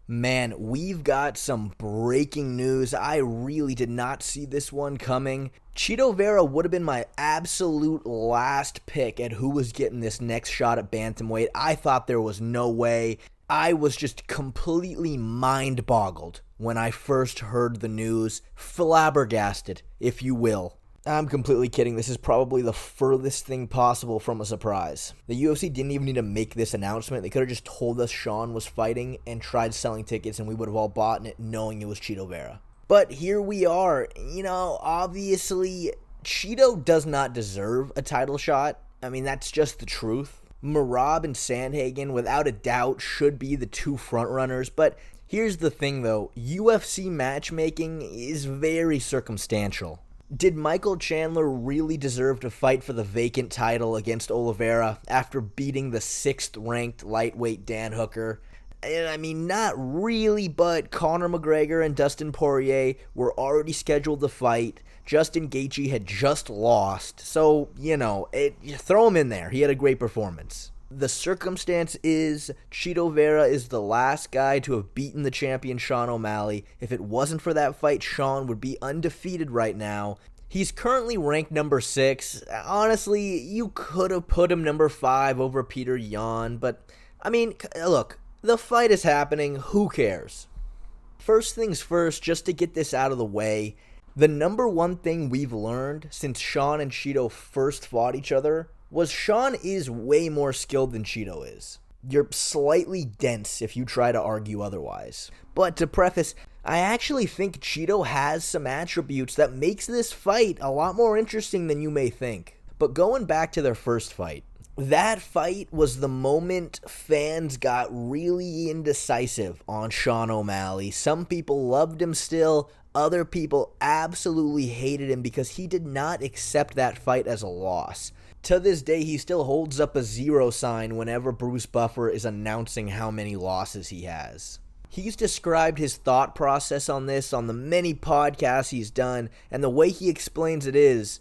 Man, we've got some breaking news. I really did not see this one coming. Chito Vera would have been my absolute last pick at who was getting this next shot at bantamweight. I thought there was no way. I was just completely mind-boggled when I first heard the news. Flabbergasted, if you will. I'm completely kidding. This is probably the furthest thing possible from a surprise. The UFC didn't even need to make this announcement. They could have just told us Sean was fighting and tried selling tickets, and we would have all bought it knowing it was Chito Vera. But here we are. Obviously, Chito does not deserve a title shot. I mean, that's just the truth. Merab and Sandhagen, without a doubt, should be the two frontrunners. But here's the thing, though. UFC matchmaking is very circumstantial. Did Michael Chandler really deserve to fight for the vacant title against Oliveira after beating the 6th-ranked lightweight Dan Hooker? I mean, not really, but Conor McGregor and Dustin Poirier were already scheduled to fight. Justin Gaethje had just lost, so, throw him in there. He had a great performance. The circumstance is Chito Vera is the last guy to have beaten the champion Sean O'Malley. If it wasn't for that fight, Sean would be undefeated right now. He's currently ranked number 6. Honestly, you could have put him number 5 over Peter Yan, but, look, the fight is happening. Who cares? First things first, just to get this out of the way, the number one thing we've learned since Sean and Chito first fought each other was Sean is way more skilled than Chito is. You're slightly dense if you try to argue otherwise. But to preface, I actually think Chito has some attributes that makes this fight a lot more interesting than you may think. But going back to their first fight, that fight was the moment fans got really indecisive on Sean O'Malley. Some people loved him still. Other people absolutely hated him because he did not accept that fight as a loss. To this day, he still holds up a 0 sign whenever Bruce Buffer is announcing how many losses he has. He's described his thought process on this on the many podcasts he's done, and the way he explains it is,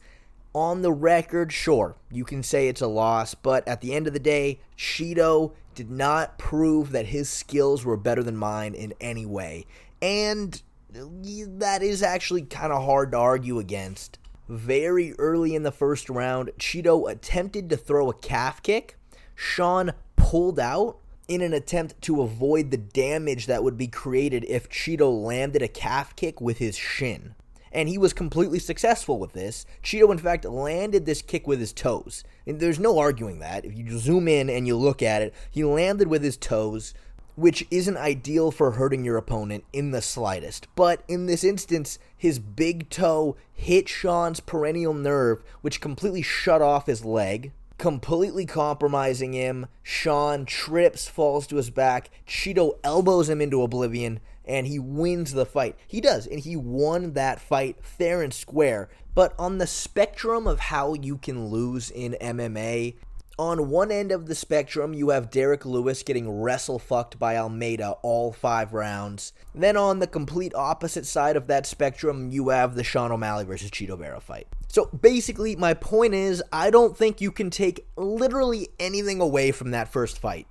on the record, sure, you can say it's a loss, but at the end of the day, Chito did not prove that his skills were better than mine in any way. And that is actually kind of hard to argue against. Very early in the first round, Chito attempted to throw a calf kick. Sean pulled out in an attempt to avoid the damage that would be created if Chito landed a calf kick with his shin. And he was completely successful with this. Chito, in fact, landed this kick with his toes. And there's no arguing that. If you zoom in and you look at it, he landed with his toes, which isn't ideal for hurting your opponent in the slightest. But in this instance, his big toe hit Sean's perennial nerve, which completely shut off his leg, completely compromising him. Sean trips, falls to his back. Chito elbows him into oblivion, and he wins the fight. He does, and he won that fight fair and square. But on the spectrum of how you can lose in MMA, on one end of the spectrum, you have Derek Lewis getting wrestle-fucked by Almeida all 5 rounds. Then on the complete opposite side of that spectrum, you have the Sean O'Malley versus Chito Vera fight. So basically, my point is, I don't think you can take literally anything away from that first fight.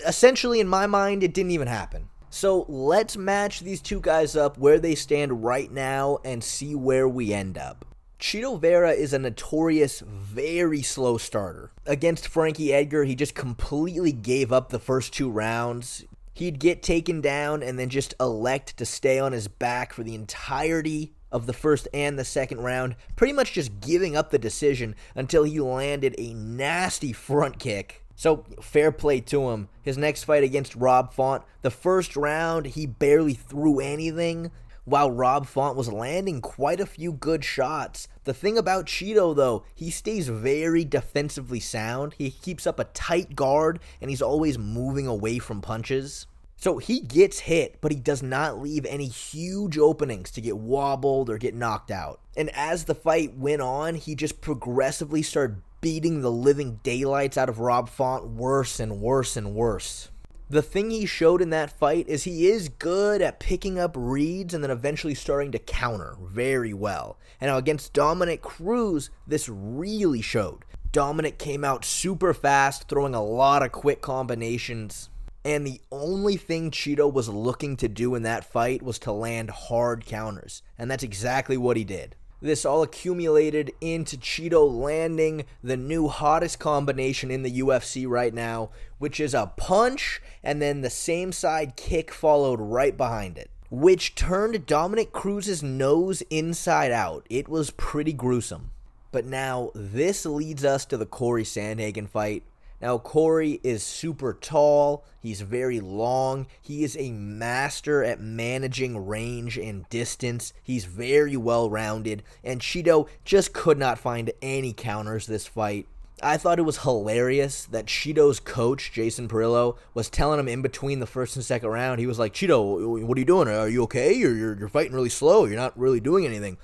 Essentially, in my mind, it didn't even happen. So let's match these two guys up where they stand right now and see where we end up. Chito Vera is a notorious, very slow starter. Against Frankie Edgar, he just completely gave up the first 2 rounds. He'd get taken down and then just elect to stay on his back for the entirety of the first and the second round, pretty much just giving up the decision until he landed a nasty front kick. So, fair play to him. His next fight against Rob Font, the first round, he barely threw anything, while Rob Font was landing quite a few good shots. The thing about Chito, though, he stays very defensively sound. He keeps up a tight guard, and he's always moving away from punches. So he gets hit, but he does not leave any huge openings to get wobbled or get knocked out. And as the fight went on, he just progressively started beating the living daylights out of Rob Font worse and worse and worse. The thing he showed in that fight is he is good at picking up reads and then eventually starting to counter very well. And now against Dominic Cruz, this really showed. Dominic came out super fast, throwing a lot of quick combinations. And the only thing Chito was looking to do in that fight was to land hard counters. And that's exactly what he did. This all accumulated into Chito landing the new hottest combination in the UFC right now, which is a punch and then the same side kick followed right behind it, which turned Dominic Cruz's nose inside out. It was pretty gruesome. But now this leads us to the Corey Sandhagen fight. Now, Corey is super tall, he's very long, he is a master at managing range and distance, he's very well-rounded, and Chito just could not find any counters this fight. I thought it was hilarious that Chito's coach, Jason Perillo, was telling him in between the first and second round, he was like, Chito, what are you doing? Are you okay? You're fighting really slow, you're not really doing anything.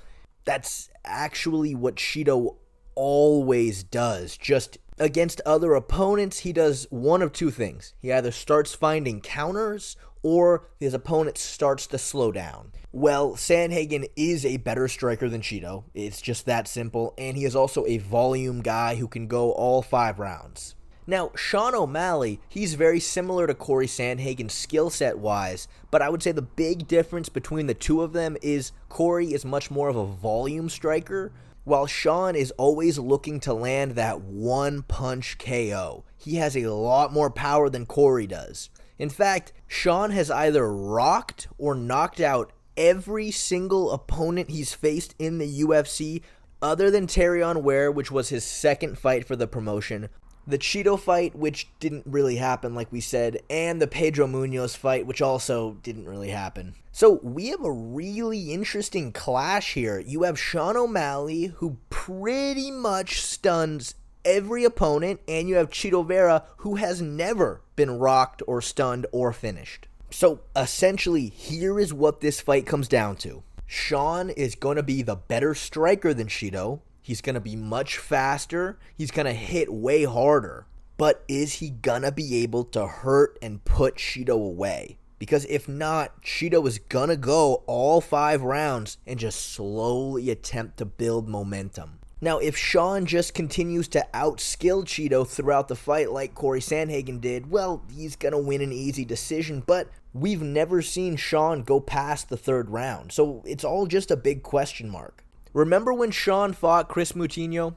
That's actually what Chito always does. Just against other opponents, he does one of two things. He either starts finding counters or his opponent starts to slow down. Well, Sandhagen is a better striker than Chito. It's just that simple. And he is also a volume guy who can go all 5 rounds. Now, Sean O'Malley, he's very similar to Corey Sandhagen skill set wise, but I would say the big difference between the two of them is Corey is much more of a volume striker, while Sean is always looking to land that one-punch KO. He has a lot more power than Corey does. In fact, Sean has either rocked or knocked out every single opponent he's faced in the UFC, other than Terrion Ware, which was his second fight for the promotion, the Chito fight, which didn't really happen like we said, and the Pedro Munoz fight, which also didn't really happen. So we have a really interesting clash here. You have Sean O'Malley, who pretty much stuns every opponent, and you have Chito Vera, who has never been rocked or stunned or finished. So essentially, here is what this fight comes down to. Sean is going to be the better striker than Chito. He's going to be much faster. He's going to hit way harder. But is he going to be able to hurt and put Chito away? Because if not, Chito is going to go all 5 rounds and just slowly attempt to build momentum. Now, if Sean just continues to outskill Chito throughout the fight like Corey Sandhagen did, well, he's going to win an easy decision. But we've never seen Sean go past the 3rd round. So it's all just a big question mark. Remember when Sean fought Chris Moutinho?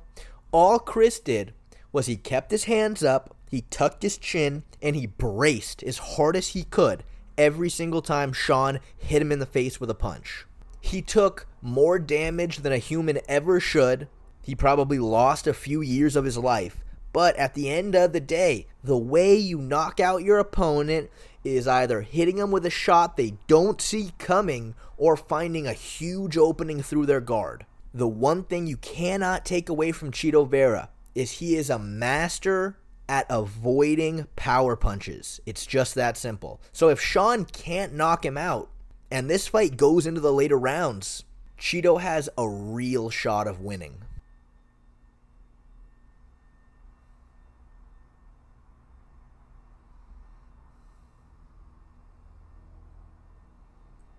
All Chris did was he kept his hands up, he tucked his chin, and he braced as hard as he could every single time Sean hit him in the face with a punch. He took more damage than a human ever should. He probably lost a few years of his life. But at the end of the day, the way you knock out your opponent is either hitting them with a shot they don't see coming or finding a huge opening through their guard. The one thing you cannot take away from Chito Vera is he is a master at avoiding power punches. It's just that simple. So if Sean can't knock him out and this fight goes into the later rounds, Chito has a real shot of winning.